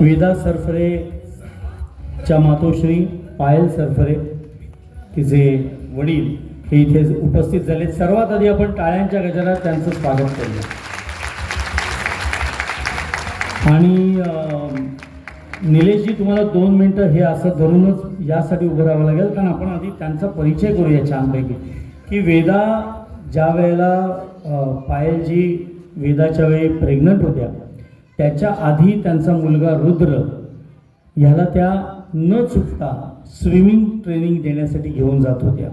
वेदा सरफरेच्या मातोश्री पायल सरफरे तिचे वडील हे इथे उपस्थित झाले। सर्वात आधी आपण टाळ्यांच्या गजरात त्यांचं स्वागत करूया। आणि निलेशजी तुम्हाला 2 मिनिटं हे असं धरूनच यासाठी उभं राहावं लागेल, कारण आपण आधी त्यांचा परिचय करूया छानपैकी की वेदा ज्या वेळेला पायलजी वेदाच्या वेळी प्रेग्नंट होत्या त्याच्या आधी त्यांचा मुलगा रुद्र ह्याला त्या न चुकता स्विमिंग ट्रेनिंग देण्यासाठी घेऊन जात होत्या।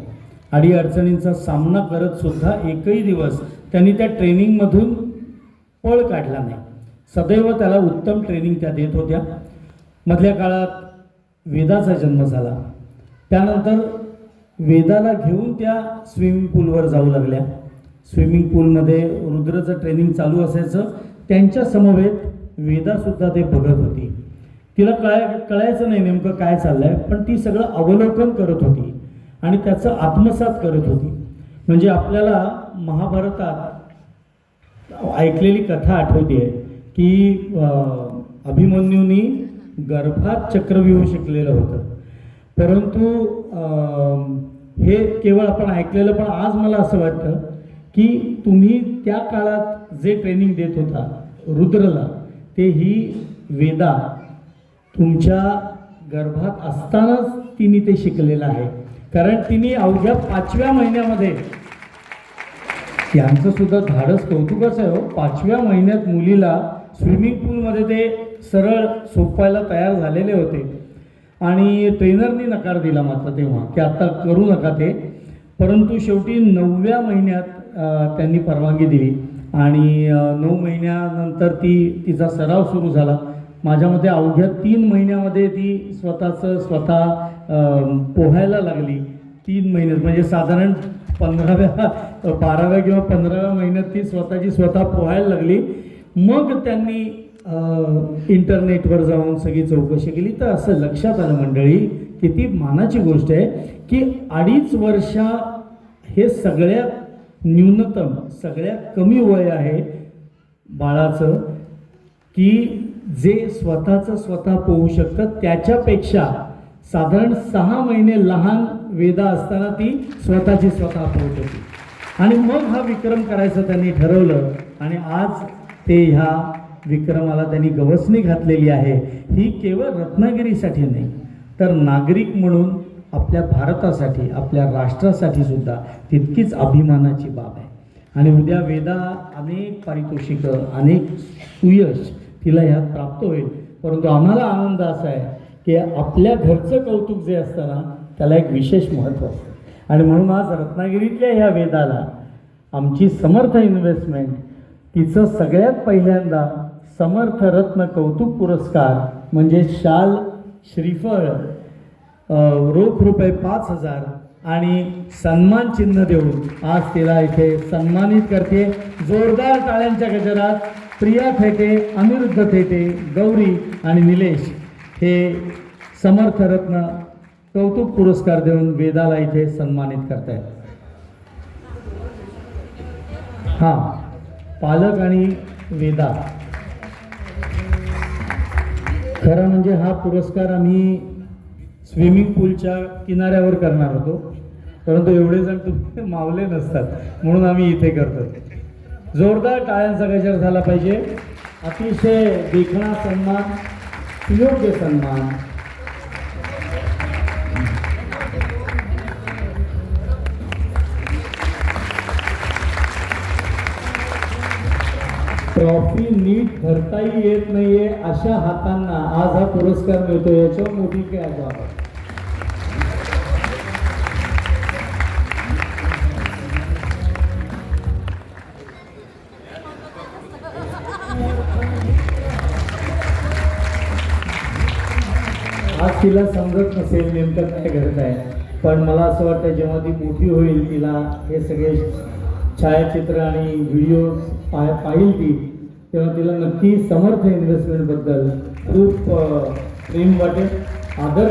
अडीअडचणींचा सामना करत सुद्धा एकही दिवस त्यांनी त्या ट्रेनिंगमधून पळ काढला नाही। सदैव त्याला उत्तम ट्रेनिंग त्या देत होत्या। मधल्या काळात वेदाचा जन्म झाला, त्यानंतर वेदाला घेऊन त्या स्विमिंग पूलवर जाऊ लागल्या। स्विमिंग पूलमध्ये रुद्रचं ट्रेनिंग चालू असायचं, त्यांच्या समवेत वेदासुद्धा ते बघत होती। तिला कळायचं नाही नेमकं काय चाललंय, पण ती सगळं अवलोकन करत होती आणि त्याचं आत्मसात करत होती। म्हणजे आपल्याला महाभारतात ऐकलेली कथा आठवते की अभिमन्यूनी गर्भात चक्रव्यूह शिकलेलं होतं, परंतु हे केवळ आपण ऐकलेलं। पण आज मला असं वाटतं की तुम्ही त्या काळात जे ट्रेनिंग देत होता रुद्रला, ते ही वेदा तुमच्या गर्भात असतानाच तिने ते शिकलेलं आहे। कारण तिने अवघ्या 5व्या महिन्यामध्ये, यांचं सुद्धा धाडस कौतुकाचं आहे हो, 5व्या महिन्यात मुलीला स्विमिंग पूलमध्ये ते सरळ सोपवायला तयार झालेले होते। आणि ट्रेनरनी नकार दिला मात्र तेव्हा की आता करू नका ते, परंतु शेवटी 9व्या महिन्यात त्यांनी परवानगी दिली आणि 9 महिन्यानंतर तिचा सराव सुरू झाला। माझ्या मते अवघ्या 3 महिन्यामध्ये ती स्वतः पोहायला लागली। 3 महिन्यात म्हणजे साधारण 12व्या किंवा 15व्या महिन्यात ती स्वतः पोहायला लागली। मग त्यांनी इंटरनेटवर जाऊन सगळी चौकशी केली, तर असं लक्षात आलं मंडळी, किती मानाची गोष्ट आहे की 2.5 वर्ष हे सगळ्यात न्यूनतम, सगळ्यात कमी वय आहे बाळाचं की जे स्वतः पोहू शकतं। त्याच्यापेक्षा साधारण 6 महिने लहान वेदा असताना ती स्वतः पोहत होती। आणि मग हा विक्रम करायचं त्यांनी ठरवलं आणि आज ते ह्या विक्रमाला त्यांनी गवसणी घातलेली आहे। ही केवळ रत्नागिरीसाठी नाही, तर नागरिक म्हणून आपल्या भारतासाठी, आपल्या राष्ट्रासाठी सुद्धा तितकीच अभिमानाची बाब आहे। आणि उद्या वेदा अनेक पारितोषिकं, अनेक सुयश तिला ह्यात प्राप्त होईल। परंतु आम्हाला आनंद असा आहे की आपल्या घरचं कौतुक जे असतं ना, त्याला एक विशेष महत्त्व असतं। आणि म्हणून आज रत्नागिरीतल्या ह्या वेदाला आमची समर्थ इन्व्हेस्टमेंट तिचं सगळ्यात पहिल्यांदा समर्थ रत्न कौतुक पुरस्कार म्हणजे शाल, श्रीफळ, रोख रुपये 5,000 आणि सन्मान चिन्ह देऊन आज तिला इथे सन्मानित करते। जोरदार टाळ्यांच्या गजरात प्रिया थेटे, अनिरुद्ध थेटे, गौरी आणि निलेश हे समर्थ रत्न कौतुक पुरस्कार देऊन वेदाला इथे सन्मानित करतायत। हां, पालक आणि वेदा, खरं म्हणजे हा पुरस्कार आम्ही स्विमिंग पूलच्या किनाऱ्यावर करणार होतो, परंतु एवढे जण तुम्ही मावले नसतात म्हणून आम्ही इथे करतो। जोरदार टाळ्यांचा गजर झाला पाहिजे। अतिशय देखणा सन्मान, सुयोग्य सन्मान। ट्रॉफी नीट धरताही येत नाहीये अशा हातांना आज हा पुरस्कार मिळतो, याच्यावर मोठी काय बाब आहे। आज तिला समजत नसेल नेमकं काय घडत आहे, पण मला असं वाटतं जेव्हा ती मोठी होईल तिला हे सगळे छायाचित्र आणि व्हिडिओ पाहिल ती, तेव्हा तिला नक्की समर्थ इन्व्हेस्टमेंटबद्दल खूप प्रेम वाटेल, आदर